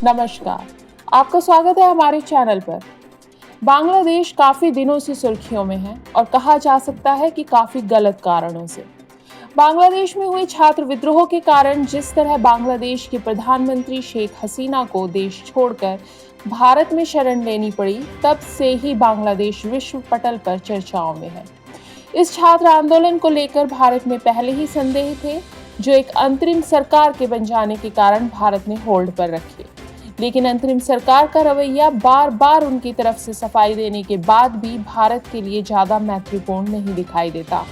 नमस्कार, आपका स्वागत है हमारे चैनल पर। बांग्लादेश काफी दिनों से सुर्खियों में है और कहा जा सकता है कि काफी गलत कारणों से। बांग्लादेश में हुए छात्र विद्रोह के कारण जिस तरह बांग्लादेश के प्रधानमंत्री शेख हसीना को देश छोड़कर भारत में शरण लेनी पड़ी, तब से ही बांग्लादेश विश्व पटल पर चर्चाओं में है। इस छात्र आंदोलन को लेकर भारत में पहले ही संदेह थे, जो एक अंतरिम सरकार के बन जाने के कारण भारत ने होल्ड पर रखे। लेकिन अंतरिम सरकार का रवैया बार बार उनकी तरफ से सफाई देने के बाद भी भारत के लिए ज्यादा मैत्रीपूर्ण नहीं दिखाई देता।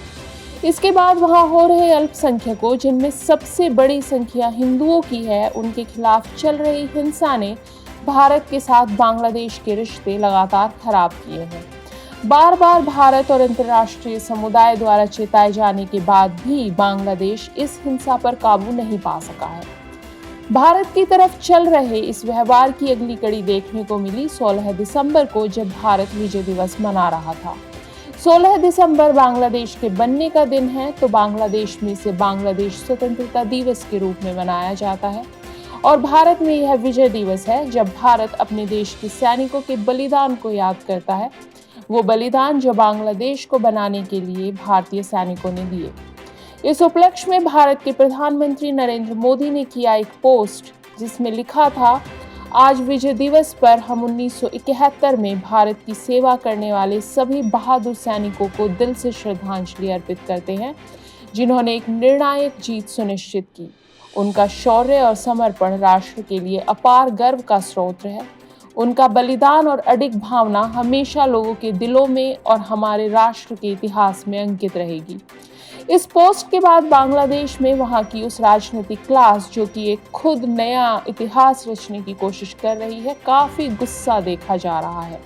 इसके बाद वहां हो रहे अल्पसंख्यकों, जिनमें सबसे बड़ी संख्या हिंदुओं की है, उनके खिलाफ चल रही हिंसा ने भारत के साथ बांग्लादेश के रिश्ते लगातार खराब किए हैं। बार बार भारत और अंतर्राष्ट्रीय समुदाय द्वारा चेताए जाने के बाद भी बांग्लादेश इस हिंसा पर काबू नहीं पा सका है। भारत की तरफ चल रहे इस व्यवहार की अगली कड़ी देखने को मिली 16 दिसंबर को, जब भारत विजय दिवस मना रहा था। 16 दिसंबर बांग्लादेश के बनने का दिन है, तो बांग्लादेश में से बांग्लादेश स्वतंत्रता दिवस के रूप में मनाया जाता है और भारत में यह विजय दिवस है, जब भारत अपने देश के सैनिकों के बलिदान को याद करता है, वो बलिदान जो बांग्लादेश को बनाने के लिए भारतीय सैनिकों ने दिए। इस उपलक्ष्य में भारत के प्रधानमंत्री नरेंद्र मोदी ने किया एक पोस्ट, जिसमें लिखा था, आज विजय दिवस पर हम 1971 में भारत की सेवा करने वाले सभी बहादुर सैनिकों को दिल से श्रद्धांजलि अर्पित करते हैं, जिन्होंने एक निर्णायक जीत सुनिश्चित की। उनका शौर्य और समर्पण राष्ट्र के लिए अपार गर्व का स्रोत है। उनका बलिदान और अडिग भावना हमेशा लोगों के दिलों में और हमारे राष्ट्र के इतिहास में अंकित रहेगी। इस पोस्ट के बाद बांग्लादेश में वहां की उस राजनीतिक क्लास, जो कि एक खुद नया इतिहास रचने की कोशिश कर रही है, काफी गुस्सा देखा जा रहा है।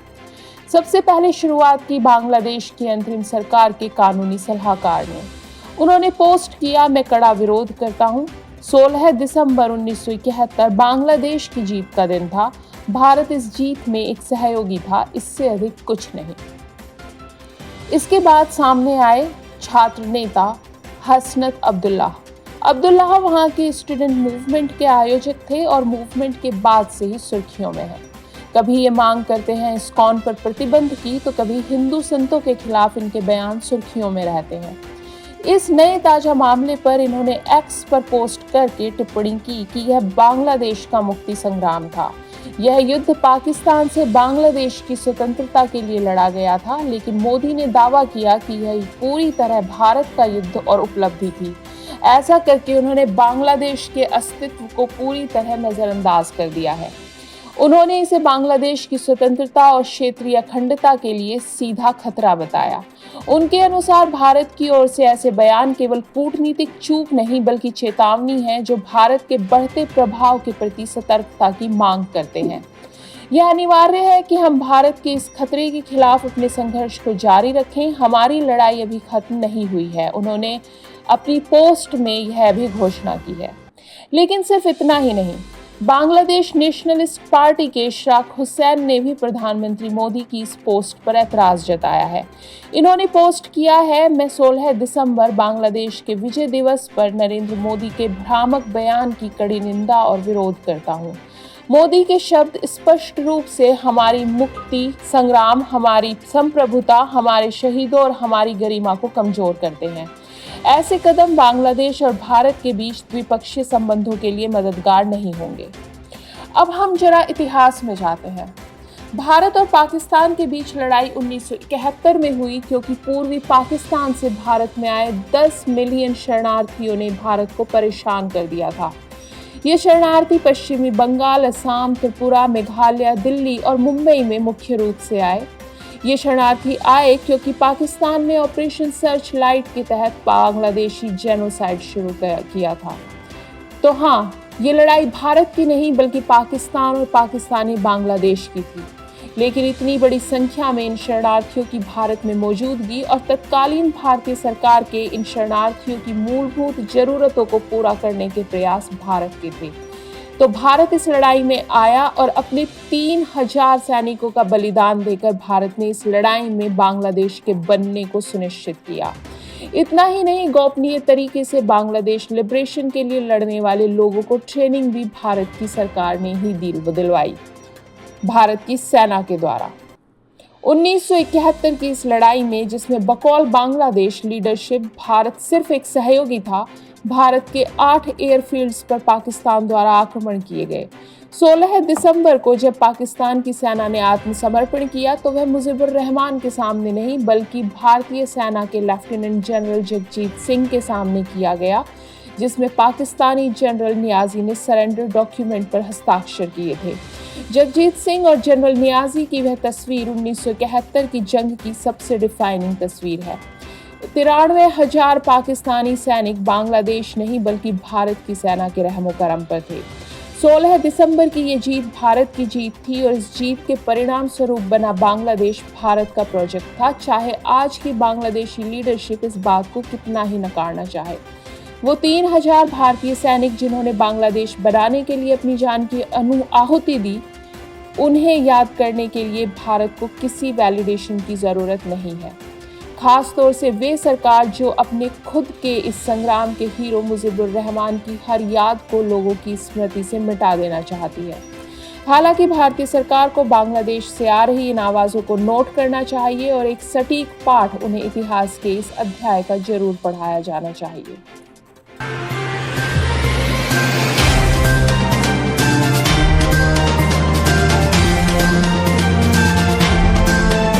सबसे पहले शुरुआत की बांग्लादेश की अंतरिम सरकार के कानूनी सलाहकार ने। उन्होंने पोस्ट किया, मैं कड़ा विरोध करता हूं। 16 दिसंबर 1971 बांग्लादेश की जीत का दिन था। भारत इस जीत में एक सहयोगी था, इससे अधिक कुछ नहीं। इसके बाद सामने आए छात्र नेता हसनत अब्दुल्लाह वहां के स्टूडेंट मूवमेंट के आयोजक थे और मूवमेंट के बाद से ही सुर्खियों में है। कभी ये मांग करते हैं इस्कॉन पर प्रतिबंध की, तो कभी हिंदू संतों के खिलाफ इनके बयान सुर्खियों में रहते हैं। इस नए ताजा मामले पर इन्होंने एक्स पर पोस्ट करके टिप्पणी की कि यह बांग्लादेश का मुक्ति संग्राम था। यह युद्ध पाकिस्तान से बांग्लादेश की स्वतंत्रता के लिए लड़ा गया था, लेकिन मोदी ने दावा किया कि यह पूरी तरह भारत का युद्ध और उपलब्धि थी। ऐसा करके उन्होंने बांग्लादेश के अस्तित्व को पूरी तरह नजरअंदाज कर दिया है। उन्होंने इसे बांग्लादेश की स्वतंत्रता और क्षेत्रीय अखंडता के लिए सीधा खतरा बताया। उनके अनुसार भारत की ओर से ऐसे बयान केवल कूटनीतिक चूक नहीं, बल्कि चेतावनी है, जो भारत के बढ़ते प्रभाव के प्रति सतर्कता की मांग करते हैं। यह अनिवार्य है कि हम भारत के इस खतरे के खिलाफ अपने संघर्ष को जारी रखें। हमारी लड़ाई अभी खत्म नहीं हुई है, उन्होंने अपनी पोस्ट में यह भी घोषणा की है। लेकिन सिर्फ इतना ही नहीं, बांग्लादेश नेशनलिस्ट पार्टी के इशराक हुसैन ने भी प्रधानमंत्री मोदी की इस पोस्ट पर ऐतराज जताया है। इन्होंने पोस्ट किया है, मैं 16 दिसंबर बांग्लादेश के विजय दिवस पर नरेंद्र मोदी के भ्रामक बयान की कड़ी निंदा और विरोध करता हूं। मोदी के शब्द स्पष्ट रूप से हमारी मुक्ति संग्राम, हमारी संप्रभुता, हमारे शहीदों और हमारी गरिमा को कमजोर करते हैं। ऐसे कदम बांग्लादेश और भारत के बीच द्विपक्षीय संबंधों के लिए मददगार नहीं होंगे। अब हम जरा इतिहास में जाते हैं। भारत और पाकिस्तान के बीच लड़ाई 1971 में हुई, क्योंकि पूर्वी पाकिस्तान से भारत में आए 10 मिलियन शरणार्थियों ने भारत को परेशान कर दिया था। ये शरणार्थी पश्चिमी बंगाल, असम, त्रिपुरा, मेघालय, दिल्ली और मुंबई में मुख्य रूप से आए। ये शरणार्थी आए क्योंकि पाकिस्तान ने ऑपरेशन सर्च लाइट के तहत बांग्लादेशी जेनोसाइड शुरू किया था। तो हाँ, ये लड़ाई भारत की नहीं, बल्कि पाकिस्तान और पाकिस्तानी बांग्लादेश की थी। लेकिन इतनी बड़ी संख्या में इन शरणार्थियों की भारत में मौजूदगी और तत्कालीन भारतीय सरकार के इन शरणार्थियों की मूलभूत जरूरतों को पूरा करने के प्रयास भारत के थे। तो भारत इस लड़ाई में आया और अपने 3000 सैनिकों का बलिदान देकर भारत ने इस लड़ाई में बांग्लादेश के बनने को सुनिश्चित किया। इतना ही नहीं, गोपनीय तरीके से बांग्लादेश लिबरेशन के लिए लड़ने वाले लोगों को ट्रेनिंग भी भारत की सरकार ने ही दिलवाई, भारत की सेना के द्वारा। 1971 की इस लड़ाई में, जिसमें बकौल बांग्लादेश लीडरशिप भारत सिर्फ एक सहयोगी था, भारत के 8 एयरफील्ड्स पर पाकिस्तान द्वारा आक्रमण किए गए। 16 दिसंबर को जब पाकिस्तान की सेना ने आत्मसमर्पण किया तो वह मुजीबुर रहमान के सामने नहीं बल्कि भारतीय सेना के लेफ्टिनेंट जनरल जगजीत सिंह के सामने किया गया, जिसमें पाकिस्तानी जनरल नियाजी ने सरेंडर डॉक्यूमेंट पर हस्ताक्षर किए थे। जगजीत सिंह और जनरल नियाजी की वह तस्वीर 1971 की जंग की सबसे डिफाइनिंग तस्वीर है। 93,000 पाकिस्तानी सैनिक बांग्लादेश नहीं बल्कि भारत की सेना के रहमो करम पर थे। 16 दिसंबर की ये जीत भारत की जीत थी और इस जीत के परिणाम स्वरूप बना बांग्लादेश भारत का प्रोजेक्ट था, चाहे आज की बांग्लादेशी लीडरशिप इस बात को कितना ही नकारना चाहे। वो 3,000 भारतीय सैनिक जिन्होंने बांग्लादेश बनाने के लिए अपनी जान की आहुति दी, उन्हें याद करने के लिए भारत को किसी वैलिडेशन की जरूरत नहीं है। खास तौर से वे सरकार जो अपने खुद के इस संग्राम के हीरो मुजीबुर रहमान की हर याद को लोगों की स्मृति से मिटा देना चाहती है। हालांकि भारतीय सरकार को बांग्लादेश से आ रही इन आवाजों को नोट करना चाहिए और एक सटीक पाठ उन्हें इतिहास के इस अध्याय का जरूर पढ़ाया जाना चाहिए।